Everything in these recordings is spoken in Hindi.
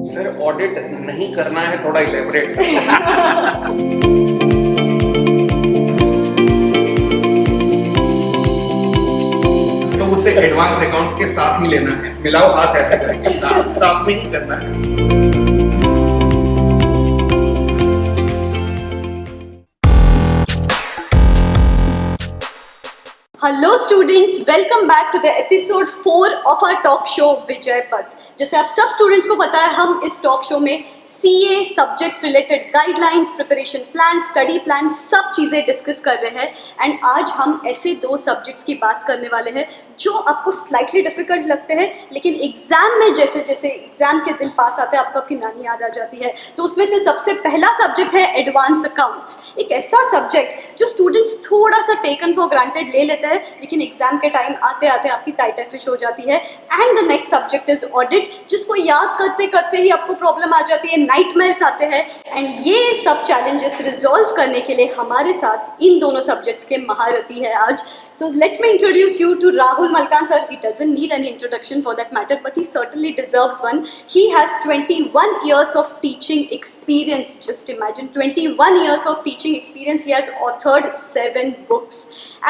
सर ऑडिट नहीं करना है, थोड़ा इलेबोरेट। तो उसे एडवांस अकाउंट्स के साथ ही लेना है, मिलाओ हाथ ऐसे करके, साथ में ही करना है। Hello students, welcome back to the episode 4 of our talk show Vijay Path. जैसे आप सब स्टूडेंट्स को पता है, हम इस टॉक शो में CA subjects related guidelines, preparation plan, study plan, सब चीज़ें डिस्कस कर रहे हैं। एंड आज हम ऐसे दो सब्जेक्ट्स की बात करने वाले हैं जो आपको स्लाइटली डिफिकल्ट लगते हैं, लेकिन एग्जाम में जैसे जैसे एग्जाम के दिन पास आते हैं आपको आपकी नानी याद आ जाती है। तो उसमें से सबसे पहला सब्जेक्ट है एडवांस अकाउंट्स। एक ऐसा सब्जेक्ट जो स्टूडेंट्स थोड़ा सा टेकन फॉर ग्रांटेड ले लेते हैं, लेकिन एग्जाम के टाइम आते आते आपकी टाइट फिश हो जाती है। And the next subject is audit, जिसको याद करते करते ही आपको प्रॉब्लम आ जाती है, नाइटमेयर्स आते हैं। एंड ये सब चैलेंजेस रिजॉल्व करने के लिए हमारे साथ इन दोनों सब्जेक्ट्स के महारथी है आज। So let me introduce you to Rahul Malkan sir. He doesn't need any introduction for that matter, but he certainly deserves one. He has 21 years of teaching experience. Just imagine, 21 years of teaching experience. He has authored 7 books.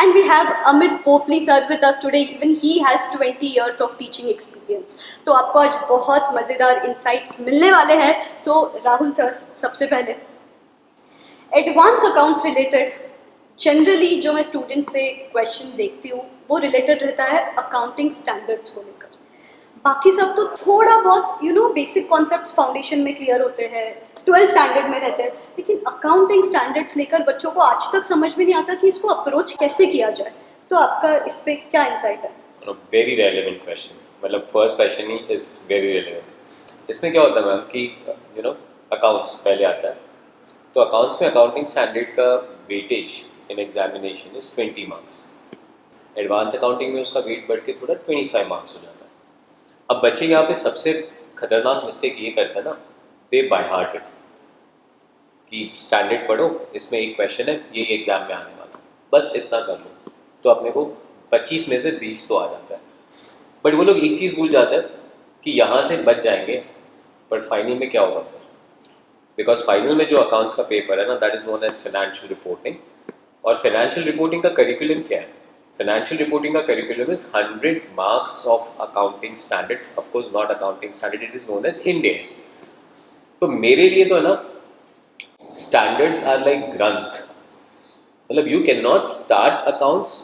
And we have Amit Popli sir with us today. Even he has 20 years of teaching experience. तो आपको आज बहुत मज़ेदार insights मिलने वाले हैं. So राहुल sir, सबसे पहले एडवांस अकाउंट्स रिलेटेड जनरली जो मैं स्टूडेंट से क्वेश्चन देखती हूँ वो रिलेटेड रहता है अकाउंटिंग स्टैंडर्ड्स को लेकर। बाकी सब तो थोड़ा बहुत बेसिक कॉन्सेप्ट्स फाउंडेशन में क्लियर होते हैं, 12 स्टैंडर्ड में रहते हैं, लेकिन अकाउंटिंग स्टैंडर्ड्स लेकर बच्चों को आज तक समझ में नहीं आता कि इसको अप्रोच कैसे किया जाए। तो आपका इस पर क्या इंसाइट है? वेरी रेलेवेंट क्वेश्चन, मतलब first question he is very relevant. इसमें क्या होता है मैम कि अकाउंट्स पहले आता है, तो अकाउंट्स में अकाउंटिंग स्टैंडर्ड का weightage in examination is 20 marks. Advance accounting में उसका वेट बढ़ के थोड़ा 25 मार्क्स हो जाता है। अब बच्चे यहाँ पे सबसे खतरनाक मिस्टेक ये करते हैं ना, दे बाय हार्ट इट कि स्टैंडर्ड पढ़ो, इसमें एक क्वेश्चन है, ये एग्जाम में आने वाला, बस इतना कर लो, तो अपने को 25 में से 20 तो आ जाता है। बट वो लोग एक चीज़ भूल जाते हैं कि यहाँ से बच जाएंगे, पर फाइनल में क्या होगा फिर? बिकॉज फाइनल में जो अकाउंट्स का पेपर है ना, that is known as financial reporting. और फाइनेंशियल रिपोर्टिंग का करिकुलम क्या है? फाइनेंशियल रिपोर्टिंग का curriculum is 100 marks of accounting standard, of course not accounting standard, it is known as Ind AS. तो मेरे लिए तो है ना, स्टैंडर्ड्स आर लाइक ग्रंथ, मतलब you can not start accounts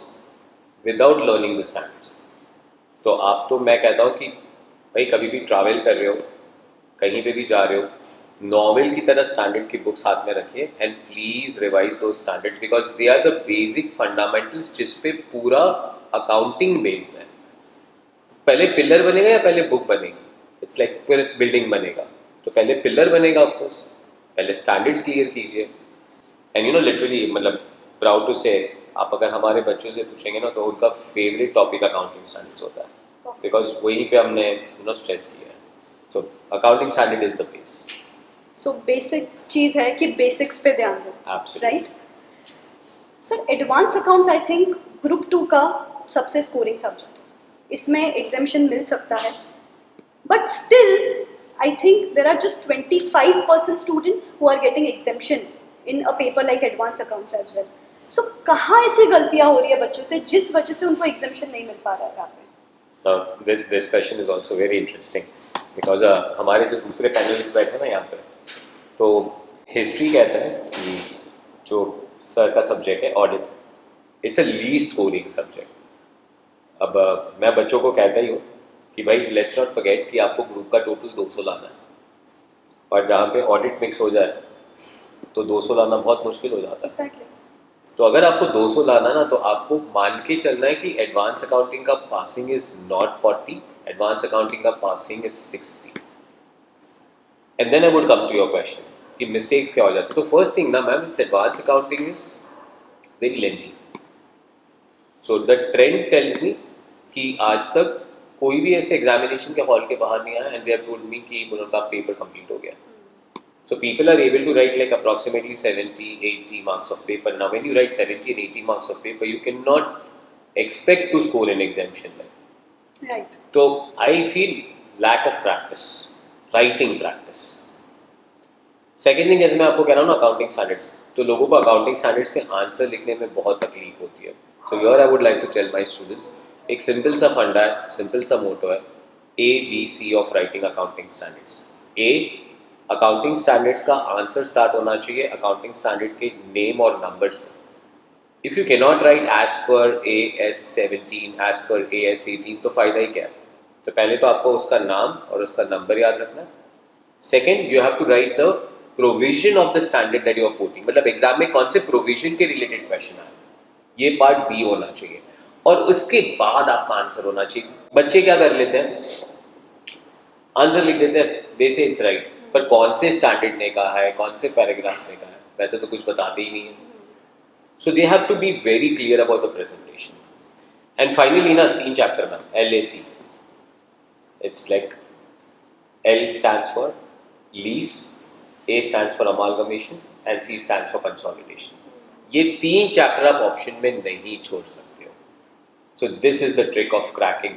without learning the standards. तो आप तो मैं कहता हूँ कि भाई कभी भी ट्रैवल कर रहे हो, कहीं पे भी जा रहे हो, नॉवेल की तरह स्टैंडर्ड की बुक्स हाथ में रखिए एंड प्लीज रिवाइज दो standards, because they are the basic fundamentals जिस पे पूरा अकाउंटिंग बेस्ड है। तो पहले पिलर बनेगा या पहले बुक बनेगी? इट्स लाइक बिल्डिंग बनेगा, तो पहले पिलर बनेगा ऑफ कोर्स, पहले स्टैंडर्ड्स क्लियर कीजिए। एंड लिटरली, मतलब प्राउड टू से, आप अगर हमारे बच्चों से पूछेंगे ना, तो उनका फेवरेट टॉपिक अकाउंटिंग स्टैंडर्ड्स होता है, बिकॉज वहीं पे हमने स्ट्रेस किया है। So accounting standard is the base. So basic चीज़ है कि बेसिक्स पे ध्यान दो, right sir? Advance accounts I think group 2 का सबसे स्कोरिंग सब्जेक्ट है, इसमें एग्जामिशन मिल सकता है, but still I think there are just 25% students who are getting exemption in a paper like advance accounts as well. So कहाँ ऐसी गलतियाँ हो रही है बच्चों से जिस वजह से उनको एग्जामिशन नहीं मिल पा रहा है यहाँ पे? This question is also very interesting, because हमारे जो दूसरे पैनलिस्ट बैठे हैं ना यहाँ पे, तो हिस्ट्री कहता है कि जो सर का सब्जेक्ट है audit, it's a least scoring subject. अब मैं बच्चों को कहता ही हूँ कि भाई लेट्स नॉट फॉरगेट कि आपको ग्रुप का टोटल 200 लाना है, और जहाँ पे ऑडिट मिक्स हो जाए तो 200 लाना बहुत मुश्किल हो जाता है। Exactly. तो अगर आपको 200 लाना ना, तो आपको मान के चलना है कि एडवांस अकाउंटिंग का passing is not 40, advance accounting का passing is 60। And then I would come to your question कि मिस्टेक्स क्या हो जाती है। तो फर्स्ट थिंग ना ma'am, it's advance accounting is very lengthy. So the trend tells me कि आज तक कोई भी ऐसे एग्जामिनेशन के हॉल के बाहर नहीं आया and they have told me कि उनका पेपर कंप्लीट हो गया। So people are able to write like approximately 70, 80 marks of paper. Now when you write 70 and 80 marks of paper, you cannot expect to score an exemption. Right. So I feel lack of practice. Writing practice. Second thing, जैसे मैं आपको कह रहा हूँ ना अकाउंटिंग स्टैंडर्ड्स, तो लोगों को अकाउंटिंग स्टैंडर्ड्स के आंसर लिखने में बहुत तकलीफ होती है। So here I would like to tell my students, एक सिंपल सा फंडा है, सिंपल सा मोटो है, ABC of writing accounting standards. A, accounting standards का आंसर स्टार्ट होना चाहिए अकाउंटिंग स्टैंडर्ड के नेम और नंबर से। If you can not write as per AS17, as per AS18, तो फ़ायदा ही क्या है? तो पहले तो आपको उसका नाम और उसका नंबर याद रखना है। Second, you have to write the provision of the standard that you are quoting, मतलब एग्जाम में कौन से प्रोविजन के रिलेटेड क्वेश्चन आए, ये पार्ट बी होना चाहिए। और उसके बाद आपका आंसर होना चाहिए। बच्चे क्या कर लेते हैं, आंसर लिख देते हैं, दे से इट्स राइट, पर कौन से स्टैंडर्ड ने कहा है, कौन से पैराग्राफ ने कहा है, वैसे तो कुछ बताते ही नहीं है। So they have to be very clear about the presentation. And finally ना 3 चैप्टर में LAC, it's like L stands for lease, A stands for amalgamation and C stands for consolidation. ये 3 चैप्टर आप ऑप्शन में नहीं छोड़ सकते हो। So this is the trick of cracking.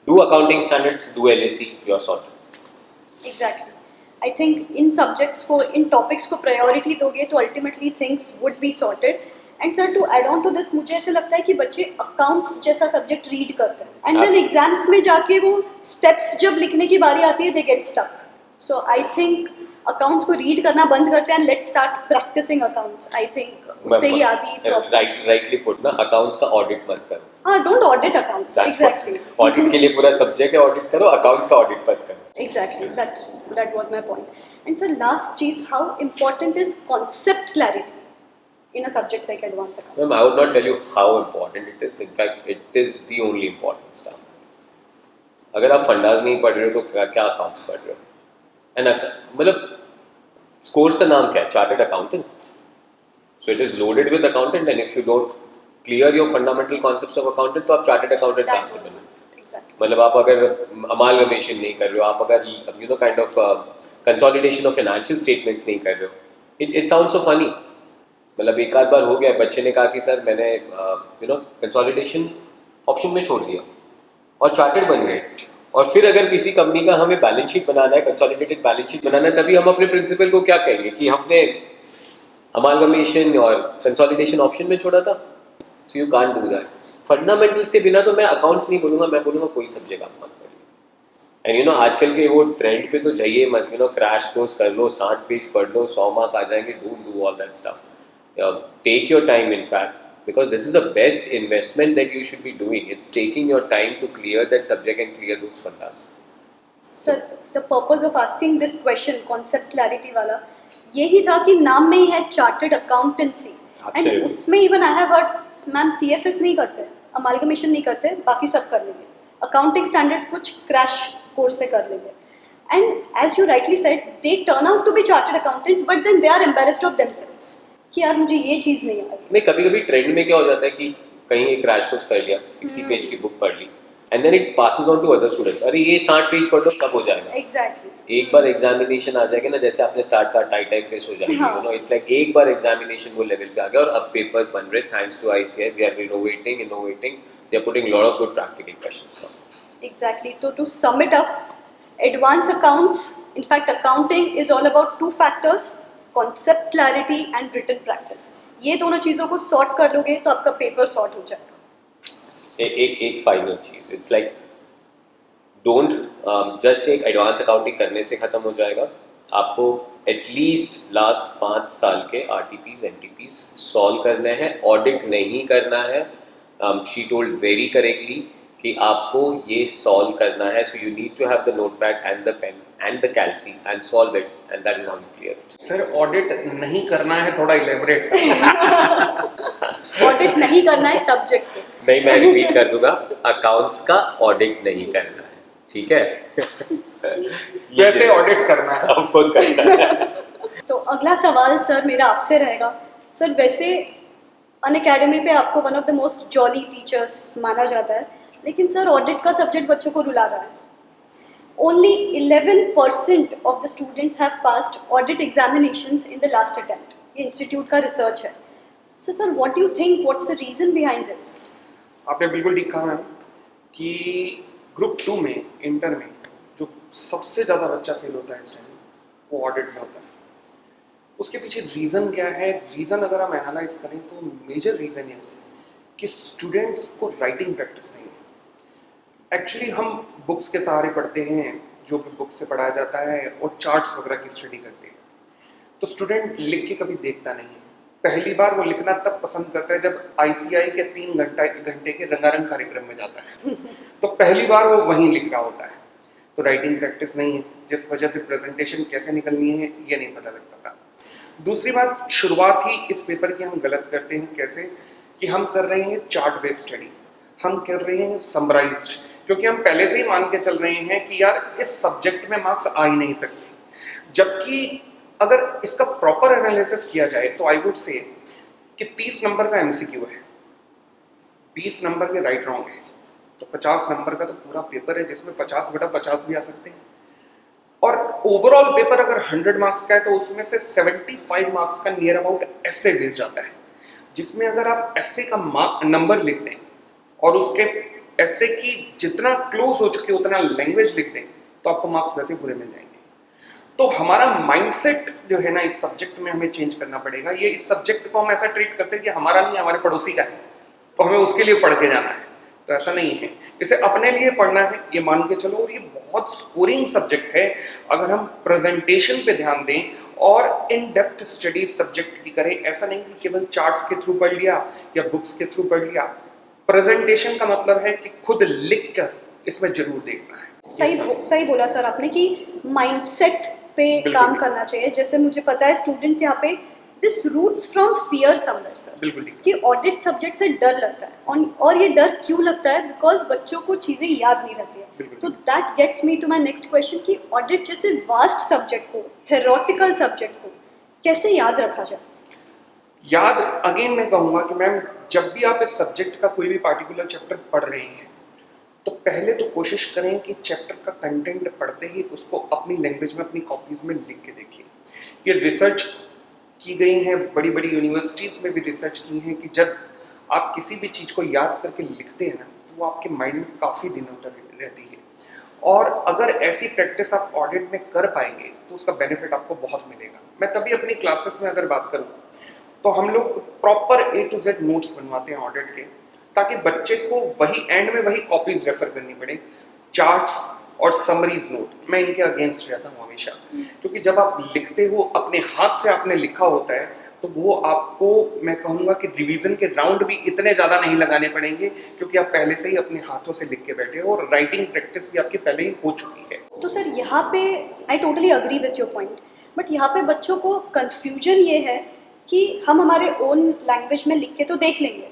Do accounting standards, do LAC, you are sorted. Exactly, I think इन सब्जेक्ट्स को, इन टॉपिक्स को प्रायोरिटी दोगे तो ultimately things would be sorted. And sir, to add on to this, मुझे ऐसे लगता है कि बच्चे अकाउंट्स जैसा सब्जेक्ट रीड करते हैं एंड देन एग्जाम्स में जाके वो स्टेप्स जब लिखने की बारी आती है they get stuck. So I think accounts को रीड करना बंद करते हैं and let's start practising accounts. I think उससे ही आदि राइटली पुट ना, अकाउंट्स का ऑडिट मत करो। हाँ, don't audit accounts. Exactly, audit के लिए पूरा सब्जेक्ट है, ऑडिट करो, अकाउंट्स का ऑडिट मत करो। Exactly, that was my point. And sir, last चीज, how important is concept clarity in a subject like advanced accounts? Ma'am, I would not tell you how important it is. In fact, it is the only important stuff. अगर आप फंडास नहीं पढ़ रहे हो तो क्या अकाउंट्स पढ़ रहे हो? एंड मतलब कोर्स का नाम क्या है? Chartered accountant. So it is loaded with accountant, and if you don't clear your fundamental concepts of accountant, तो आप चार्टर्ड अकाउंटेंट कहाँ से बने? मतलब आप अगर अमालगमेशन नहीं कर रहे हो, आप अगर you know kind of consolidation of financial statements नहीं कर रहे हो, इट साउंड्स सो फनी। मतलब एक आध बार हो गया, बच्चे ने कहा कि सर मैंने यू नो कंसोलिडेशन ऑप्शन में छोड़ दिया और चार्टर्ड बन गए। और फिर अगर किसी कंपनी का हमें बैलेंस शीट बनाना है, कंसोलिडेटेड बैलेंस शीट बनाना है, तभी हम अपने प्रिंसिपल को क्या कहेंगे कि हमने अमालगमेशन और कंसोलिडेशन ऑप्शन में छोड़ा था। So you can't do that. Fundamentals के बिना तो मैं अकाउंट्स नहीं बोलूँगा, मैं बोलूँगा कोई सब्जेक्ट आप मत पढ़िए। एंड यू नो आजकल के वो ट्रेंड पे तो जाइए मत, यू नो क्रैश कोर्स कर लो, 60 पेज पढ़ लो, 100 मार्क आ जाएंगे। Don't do all that stuff. Take your time in fact, because this is the best investment that you should be doing. It's taking your time to clear that subject and clear those fundas. Sir, the purpose of asking this question, concept clarity वाला, यही था कि नाम में ही है चार्टर्ड अकाउंटेंसी, एंड उसमें even I have heard ma'am CFS नहीं करते, अमालगमेशन नहीं करते, बाकी सब कर लेंगे, अकाउंटिंग स्टैंडर्ड्स कुछ क्रैश कोर्स से कर लेंगे। And as you rightly said, they turn out to be chartered accountants, but then they are embarrassed of themselves कि यार मुझे ये चीज़ नहीं आ रही। नहीं, कभी कभी ट्रेंड में क्या हो जाता है कि कहीं एक क्रैश कोर्स कर लिया, 60 पेज की बुक पढ़ ली, and then it passes on to other students. अरे ये 60 पेज पढ़ लो सब हो जाएगा। एग्जैक्टली। एक बार एग्जामिनेशन आ जाएगा ना, जैसे आपने स्टार्ट का टाई फेस हो जाएगी, यू नो इट्स लाइक एक बार एग्जामिनेशन वो लेवल पे आ गया और अब पेपर्स बन रहे, thanks to ICAI, we are innovating, they are putting lot of good practical questions now. Exactly. तो to sum it up, advance accounts, in fact accounting is all about 2 factors, concept clarity and written practice. ये दोनों चीज़ों को सॉर्ट कर लोगे तो आपका पेपर सॉर्ट हो जाएगा। एक final cheese, it's like don't just एक एडवांस अकाउंटिंग करने से ख़त्म हो जाएगा। आपको एटलीस्ट लास्ट 5 साल के RTPs NTPs सॉल्व करने हैं, ऑडिट नहीं करना है। शी टोल्ड वेरी करेक्टली कि आपको ये सॉल्व करना है, so you need to have the notepad and the pen and the calci and solve it, and that is how you clear it. Sir audit नहीं करना है, थोड़ा इलेबोरेट। ऑडिट नहीं करना है सब्जेक्ट, नहीं, मैं रिपीट कर दूंगा, अकाउंट्स का ऑडिट नहीं करना है, ठीक है? वैसे ऑडिट करना है, ऑफ कोर्स करना है। तो अगला सवाल सर मेरा आपसे रहेगा। सर वैसे अनअकैडमी पे आपको one of the most jolly teachers माना जाता है, लेकिन सर ऑडिट का सब्जेक्ट बच्चों को रुला रहा है। Only 11% of the students have passed audit examinations in the last attempt. ये इंस्टीट्यूट का रिसर्च है। So sir, what do you think? What's the reason behind this? आपने बिल्कुल ठीक कहा मैम कि ग्रुप 2 में इंटर में जो सबसे ज़्यादा बच्चा फेल होता है इस टाइम, वो ऑडिट में होता है। उसके पीछे रीज़न क्या है? रीज़न अगर हम एनालाइज करें तो मेजर रीज़न है कि स्टूडेंट्स को राइटिंग प्रैक्टिस नहीं है। एक्चुअली हम बुक्स के सहारे पढ़ते हैं, जो भी बुक्स से पढ़ाया जाता है, और चार्ट्स वगैरह की स्टडी करते हैं, तो स्टूडेंट लिख के कभी देखता नहीं है। पहली बार वो लिखना तब पसंद करता है जब ICI के 3 घंटे के रंगारंग कार्यक्रम में जाता है तो पहली बार वो वहीं लिख रहा होता है। तो राइटिंग प्रैक्टिस नहीं है, जिस वजह से प्रेजेंटेशन कैसे निकलनी है ये नहीं पता लग पाता। दूसरी बात, शुरुआत ही इस पेपर की हम गलत करते हैं। कैसे कि हम कर रहे हैं चार्ट बेस्ड स्टडी, हम कर रहे हैं समराइज्ड, क्योंकि हम पहले से ही मान के चल रहे हैं कि यार इस सब्जेक्ट में मार्क्स आ ही नहीं सकते। जबकि अगर इसका प्रॉपर एनालिसिस किया जाए तो आई वुड से कि 30 नंबर का MCQ है, 20 नंबर के राइट रॉन्ग है, तो 50 नंबर का तो पूरा पेपर है जिसमें 50/50 भी आ सकते हैं। और ओवरऑल पेपर अगर 100 मार्क्स का है तो उसमें से 75 मार्क्स का नियर अबाउट एसे बेस जाता है, जिसमें अगर आप एसे का नंबर लिख दें और उसके एसे की जितना क्लोज हो चुके उतना लैंग्वेज लिख दें तो आपको मार्क्स वैसे पूरे मिल जाएंगे। तो हमारा माइंडसेट जो है ना इस सब्जेक्ट में हमें चेंज करना पड़ेगा। ये इस सब्जेक्ट को हम ऐसा ट्रीट करते हैं कि हमारा नहीं, हमारे पड़ोसी का है, तो हमें उसके लिए पढ़ के जाना है। तो ऐसा नहीं है, इसे अपने लिए पढ़ना है, ये मान के चलो। और ये बहुत स्कोरिंग सब्जेक्ट है अगर हम प्रेजेंटेशन पे ध्यान दें और इन डेप्थ स्टडी सब्जेक्ट की करें। ऐसा नहीं कि केवल चार्ट्स के थ्रू पढ़ लिया या बुक्स के थ्रू पढ़ लिया। प्रेजेंटेशन का मतलब है कि खुद लिख कर इसमें जरूर देखना है। सही बोला सर आपने कि माइंडसेट पे काम करना चाहिए। जैसे मुझे पता है स्टूडेंट्स यहाँ पे this roots from fear somewhere sir, बिल्कुल कि ऑडिट सब्जेक्ट से डर लगता है। और ये डर क्यों लगता है? बिकॉज बच्चों को चीज़ें याद नहीं रहती है। तो that gets me to my next question कि ऑडिट जैसे वास्ट सब्जेक्ट को, थेरोटिकल सब्जेक्ट को कैसे याद रखा जाए? याद अगेन मैं कहूँगा कि मैम, जब भी आप इस सब्जेक्ट का कोई भी पार्टिकुलर चैप्टर पढ़ रहे हैं तो पहले तो कोशिश करें कि चैप्टर का कंटेंट पढ़ते ही उसको अपनी लैंग्वेज में, अपनी कॉपीज में लिख के देखिए। ये रिसर्च की गई है, बड़ी बड़ी यूनिवर्सिटीज़ में भी रिसर्च की है कि जब आप किसी भी चीज़ को याद करके लिखते हैं ना तो वो आपके माइंड में काफ़ी दिनों तक रहती है। और अगर ऐसी प्रैक्टिस आप ऑडिट में कर पाएंगे तो उसका बेनिफिट आपको बहुत मिलेगा। मैं तभी अपनी क्लासेस में अगर बात करूँ तो हम लोग proper A to Z notes बनवाते हैं ऑडिट के, ताकि बच्चे को वही एंड में वही कॉपीज रेफर करनी पड़े। चार्ट्स और समरीज नोट मैं इनके अगेंस्ट रहता हूँ हमेशा, क्योंकि जब आप लिखते हो अपने हाथ से आपने लिखा होता है तो वो आपको, मैं कहूँगा कि रिवीजन के राउंड भी इतने ज़्यादा नहीं लगाने पड़ेंगे, क्योंकि आप पहले से ही अपने हाथों से लिख के बैठे हो और राइटिंग प्रैक्टिस भी आपकी पहले ही हो चुकी है। तो सर यहाँ पे I totally agree with your point, but यहाँ पे बच्चों को कन्फ्यूजन ये है कि हम हमारे ओन लैंग्वेज में लिख के तो देख लेंगे,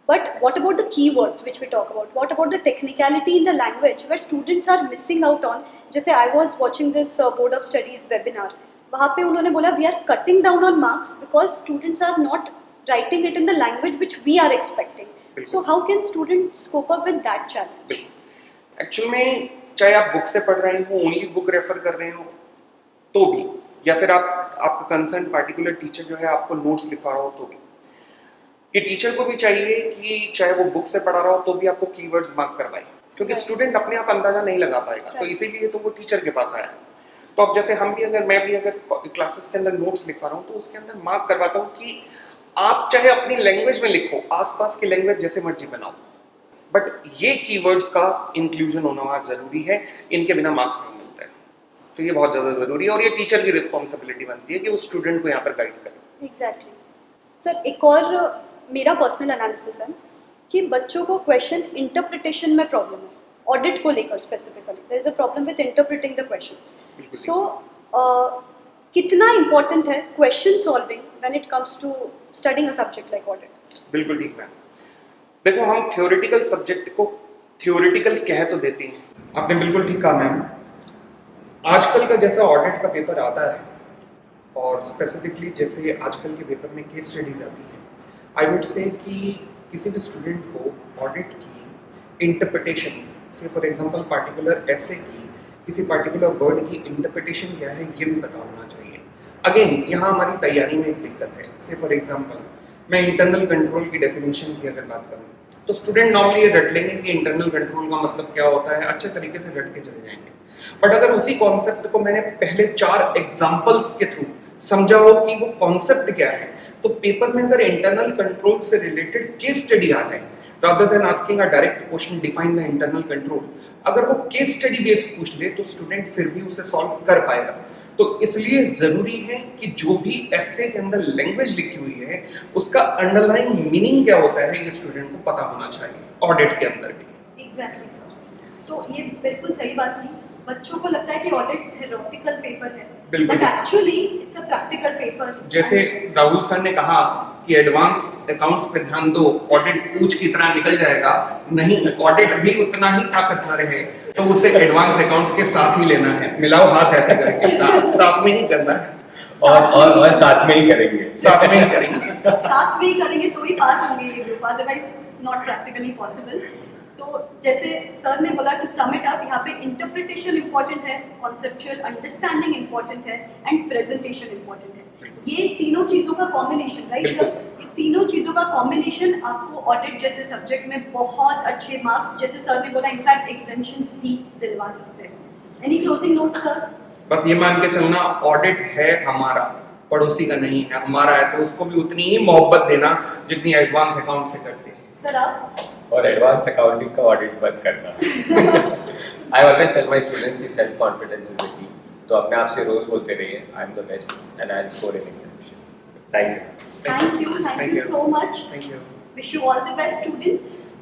but what about the keywords which we talk about? What about the technicality in the language where students are missing out on? जैसे I was watching this board of studies webinar, वहाँ पे उन्होंने बोला we are cutting down on marks because students are not writing it in the language which we are expecting. So how can students cope up with that challenge? Actual में चाहे आप बुक से पढ़ रहे हो, ओनली बुक रेफर कर रहे हो तो भी, या फिर आपका कंसर्न पार्टिकुलर टीचर जो है आपको नोट्स लिखवा रहा हो तो भी, कि टीचर को भी चाहिए कि चाहे वो बुक से पढ़ा रहा हो तो भी आपको कीवर्ड्स मार्क करवाए, क्योंकि स्टूडेंट अपने आप अंदाजा नहीं लगा पाएगा। तो इसीलिए तो वो टीचर के पास आया। तो अब जैसे मैं भी अगर क्लासेस के अंदर नोट्स लिखवा रहा हूँ तो उसके अंदर मार्क करवाता हूँ कि आप चाहे अपनी लैंग्वेज में लिखो, आसपास की लैंग्वेज जैसे मर्जी बनाओ, बट ये कीवर्ड्स का इंक्लूजन होना वहाँ जरूरी है, इनके बिना मार्क्स नहीं मिलता है। तो ये बहुत ज़्यादा ज़रूरी है और ये टीचर की रिस्पॉन्सिबिलिटी बनती है कि वो स्टूडेंट को यहाँ पर गाइड करे। एग्जैक्टली सर, एक और मेरा पर्सनल एनालिसिस है कि बच्चों को क्वेश्चन इंटरप्रिटेशन में प्रॉब्लम है। ऑडिट को लेकर specifically there is a problem with interpreting the questions. So कितना इम्पोर्टेंट है question solving when it comes to studying a subject like audit? बिल्कुल ठीक मैम। देखो, हम थ्योरेटिकल सब्जेक्ट को थ्योरेटिकल कह तो देते हैं, आपने बिल्कुल ठीक कहा मैम। आजकल का जैसा ऑडिट का पेपर आता है और स्पेसिफिकली जैसे आजकल के पेपर में केस स्टडीज आती हैं, आई वुड से कि किसी भी स्टूडेंट को ऑडिट की इंटरप्रिटेशन से, फॉर एग्जांपल पार्टिकुलर एसे की किसी पार्टिकुलर वर्ड की इंटरप्रिटेशन क्या है ये भी पता होना चाहिए। अगेन यहाँ हमारी तैयारी में एक दिक्कत है। से फॉर एग्जांपल मैं इंटरनल कंट्रोल की डेफिनेशन की अगर बात करूँ तो स्टूडेंट नॉर्मली ये रट लेंगे कि इंटरनल कंट्रोल का मतलब क्या होता है, अच्छे तरीके से रट के चले जाएंगे। बट अगर उसी कॉन्सेप्ट को मैंने पहले 4 एग्जाम्पल्स के थ्रू समझा हो कि वो कॉन्सेप्ट क्या है, तो पेपर में अगर इंटरनल कंट्रोल से रिलेटेड केस स्टडी आ जाए, rather than asking a direct question define the internal control, अगर वो केस स्टडी बेस्ड पूछ ले तो स्टूडेंट फिर भी उसे सॉल्व कर पाएगा। तो इसलिए जरूरी है कि जो भी एसे के अंदर लैंग्वेज लिखी हुई है उसका अंडरलाइंग मीनिंग क्या होता है ये स्टूडेंट को पता होना चाहिए ऑडिट के अंदर भी। एग्जैक्टली सर, तो ये बिल्कुल सही बात नहीं। बच्चों को लगता है कि ऑडिट थ्योरेटिकल पेपर है, बिल्कुल। But actually it's a practical paper. जैसे राहुल सर ने कहा कि एडवांस अकाउंट्स पे ध्यान दो, ऑडिट पूछ की तरह निकल जाएगा, नहीं, ऑडिट भी उतना ही ताकतवर है, तो उसे एडवांस अकाउंट्स के साथ ही लेना है। मिलाओ हाथ ऐसे करके, साथ में ही करना है और साथ में ही करेंगे, साथ में ही करेंगे साथ में ही करेंगे तो ही पास होंगे ये group, otherwise not practically possible. तो जैसे सर ने बोला, टू सम इट अप, यहाँ पे इंटरप्रिटेशन इंपॉर्टेंट है, कॉन्सेप्चुअल अंडरस्टैंडिंग इंपॉर्टेंट है एंड प्रेजेंटेशन इंपॉर्टेंट है। ये तीनों चीजों का कॉम्बिनेशन, राइट सर? ये तीनों चीजों का कॉम्बिनेशन आपको ऑडिट जैसे सब्जेक्ट में बहुत अच्छे मार्क्स, जैसे सर ने बोला, इनफैक्ट एग्जेम्पशंस भी दिलवा सकते हैं। Any closing note sir? बस ये मान के चलना, ऑडिट है हमारा, पड़ोसी का नहीं है, हमारा है, तो उसको भी उतनी ही मोहब्बत देना जितनी एडवांस अकाउंट से करते हैं। सर आप? और एडवांस अकाउंटिंग का ऑडिट मत करना। I always tell my students कि self confidence is a key. तो अपने आप से रोज बोलते रहिए, I am the best and I will score in examination. Thank you thank you so much. Thank you. Wish you all the best students.